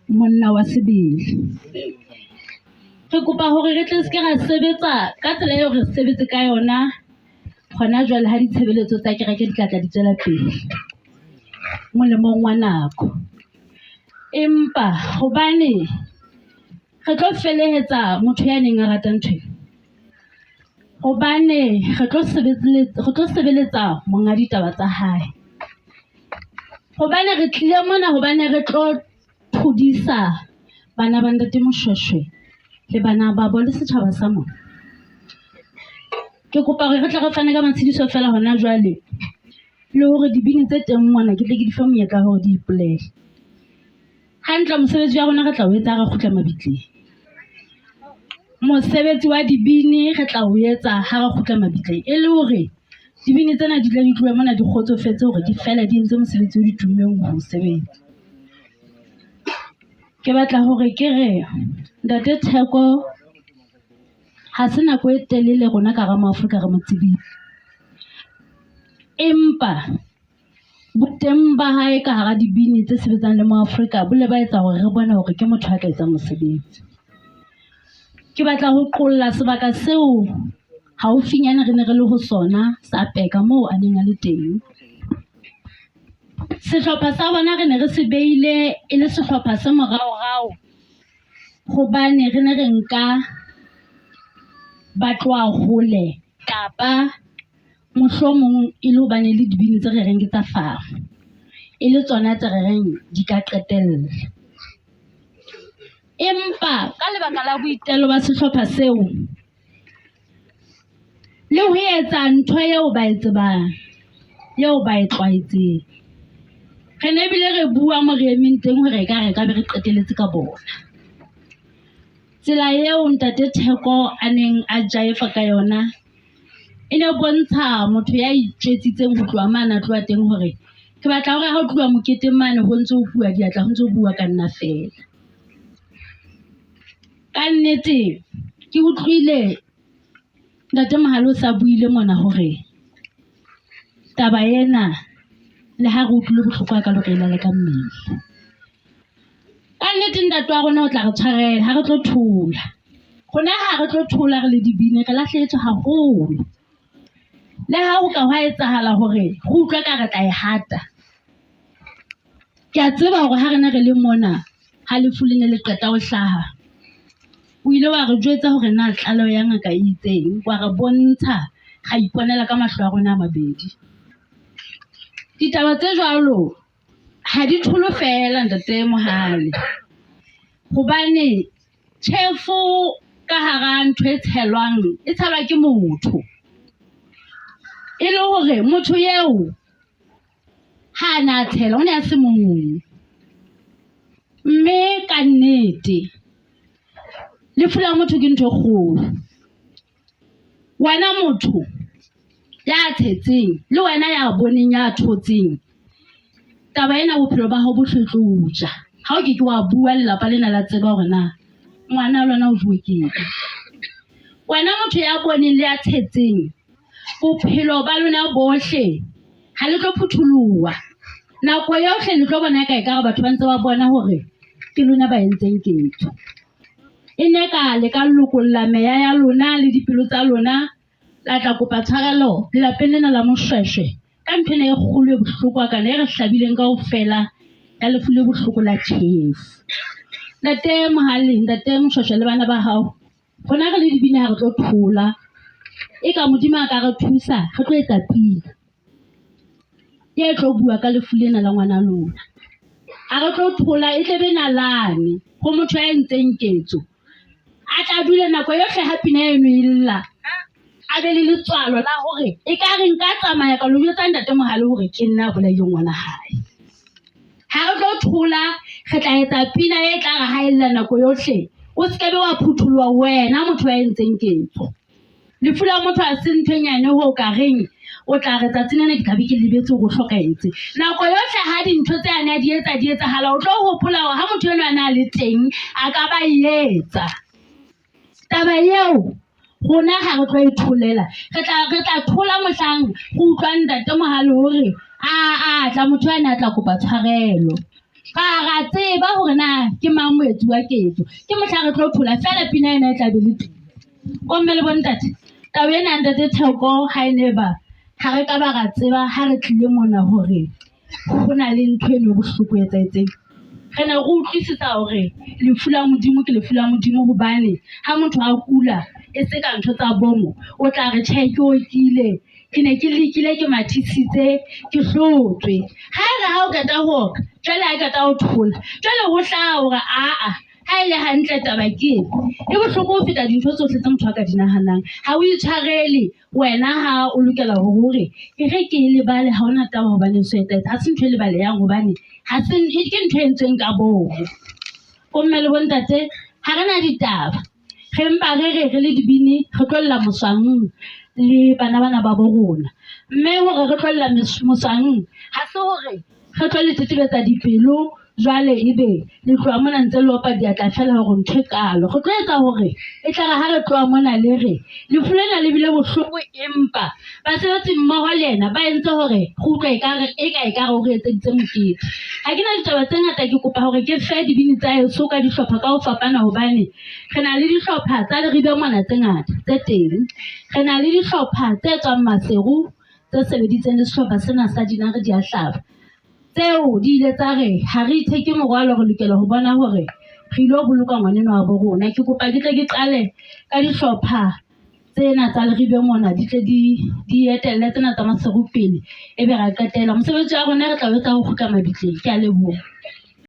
monna wa sebele. Re kopa hore re tle se ke ra sebetsa ka tsela eo re sebetse ka yona hona jwale ha ditshebeletso tsa kereke di tla di tswela pele molemong wa nako. Empa hobane re tlo felehetsa motho ya neng a rata ntho hobane re tlo sebeletsa monga ditaba tsa hae, hobane re tlile mona hobane re tlo thudisa bana ba ntate Moshweshwe le bana ba bo le setjhaba sa mona. Ke kopa hore re tle re fane ka matshediso fela hona jwale le hore dibini tse teng mona ke tle ke di fa monyetla hore di ipolele hantle. Mosebetsi wa rona re tla o etsa ra kgutla mabitleng. Mosebetsi wa dibini re tla o etsa ha re kgutla mabitleng, e le hore dibini tsena di tla di tlohe mona di kgotsofetse hore di fela di entse mosebetsi o di tummeng ho sebetsa. Ke batla hore ke re Ntate Theko ha se nako e telele rona ka rama Afrika re mo tsebile, empa boteng ba hae ka hara dibini tse sebetsang le mo Afrika bo le ba etsa hore re bone hore ke motho a ka etsang mosebetsi. Ke batla ho qolla sebaka seo haufinyana re ne re le ho sona sa Peka moo a neng a le teng. Sehlopha sa bona re ne re se beile e le sehlopha se morao hobane re ne re nka ba tloa hole kapa mohlomong e le hobane le dibini tse re reng ke tsa faro e le tsona tse re reng di ka qetella. Empa ka lebaka la boitelo ba sehlopha seo le ho etsa ntho eo ba e tsebang eo ba e tlwaetseng, re ne bile re bua mo re emeng teng hore ka be re qeteletse ka bona. Tsela eo Ntate Theko a neng a jaifa ka yona e ne bontsha motho ya itjwetsitseng ho tloha mana tloha teng hore ke batla hore ha o tloha moketeng mane ho ntse o bua diatla ho ntse o bua ka nna fela. Ka nnete ke utlwile Ntate Mohale o sa buile mona hore taba ena le ha re utlwile bohloko ka lo re ilale ka mmele. Ka nnete ntate wa rona o tla re tshwarela ha re tlo thula. Rona ha re tlo thula re le dibini re lahlehetswe haholo. Le ha o ka hwa etsahala hore re utlwa ka re tla e hata. Ke a tseba hore ha rena re le mona ha lefu le ne le qeta ho hlaha, o ile wa re jwetsa hore na tlalo ya ngaka e itseng, wa re bontsha ga iponela ka mahlo a rona a mabedi. Ditaba tse jwalo ha di tholo fela Ntate Mohale, hobane tjhefu ka hara ntho e tshelwang e tshelwa ke motho, e le hore motho eo ha na tshela o ne a se mong. Mme ka nnete lefu la motho ke ntho e kgolo. Wena motho ya tshetseng le wena ya boneng ya thotseng, taba ena bophelo ba hao bo hlotloja ha o ke wa bua lelapa lena la tseba hore na ngwana lona o jowe ke eng. Wena motho ya boneng le ya tshetseng, bophelo ba lona bohle ha le tlo phuthuluwa. Nako yohle le tlo bona ka ekare batho ba ntse ba bona hore ke lona ba entseng ketso. E ne ka le ka lokolla meya ya lona le dipelo tsa lona, la tla kopa tshwarelo lelapeng lena la Moshweshwe ka ntho e kgolo e bohloko kana e re hlabileng kaofela ya lefu le bohloko la tjhefu. Ntate Mohale, Ntate Moshweshwe le bana ba hao, rona re le dibini ha re tlo thola. E ka Modimo a ka re thusa re tlo etsa pina e tlo bua ka lefu lena la ngwana lona. Ha re tlo thola, e tle be nalane ho motho ya entseng ketso. A tla dula nako yohle ha pina eno e lla, a be le letswalo la hore e ka re nka tsamaya ka lo jwetsa Ntate Mohale hore ke nna bolaile ngwana hae. Ha re tlo thola, re tla etsa pina e tla re ha ella nako yohle. O se ke be wa phuthulwa wena motho ya entseng ketso. Lefu la motho a se ntho e nyane ho ka reng o tla re tsatsing lena ke tla be ke lebetse hore o hlokahetse. Nako yohle ha dintho tse ana di etsahala, o tlo hopola hore ha motho enwa a le teng a ka ba etsa. Taba eo rona ha re tlo e tholela, re tla thola mohlang go utlwa Ntate Mohale hore a tla motho ana a tla kopa tshwarelo. Ra tseba hore na ke mang moetsi wa ketso, ke mohla re tlo phola fela pina ena e tla be le teng. Bomme le bontate, taba ena ntate Theko ha e ne ba ha re ka ba ra tseba ha re tlile mona hore ho na le ntho eno bohloko e etsahetseng. Re ne re utlwisisa hore lefu la Modimo ke lefu la Modimo hobane ha motho a kula e se ka ntho tsa bomo o tla re tjhe ke okile, ke ne ke lekile ke mathisitse ke hlotswe. Ha re ha o qeta ho oka jwale ha qeta ho thola jwale ho hlaha hore aa ha ile hantle taba ke e bohloko ho feta dintho tsohle tse motho a ka di nahanang. Ha o itshwarele wena ha o lokela hore e re ke lebale ha ona taba hobane so etsahetse ha se ntho e lebalehang hobane ha se ke ntho e entsweng ka bomo. Bomme le bontate ha re na ditaba re mpa re le dibini re tlolla moswang le bana ba bo rona, mme hore re tlolla moswang ha se hore re tlo le tetebetsa dipelo jwale ebe le tloha mona ntse le opa diatla fela hore ntho e kalo. Re tlo etsa hore e tla re ha re tloha mona le re lefu lena le bile bohloko, empa basebetsi mmoho le yena ba entse hore re utlwe ekare o re etseditse mokete. Ha ke na ditaba tse ngata, ke kopa hore ke fe dibini tsa heso ka dihlopha ka ho fapana hobane re na le dihlopha tsa leribe mona tse ngata tse teng. Re na le dihlopha tse tswang Maseru tse sebeditseng le sehlopha sena sa Dinare di a Hlaba, tseo di ile tsa re ha re itheke morwalo, re lokela ho bona hore re ilo boloka ngwaneno wa bo rona. Ke kopa ke tle ke qale ka dihlopha tsena tsa leribe mona di tle di etelle tsena tsa Maseru pele ebe ra qetela mosebetsi wa rona re tla etsa ho kgutla mabitleng. Ke a leboha.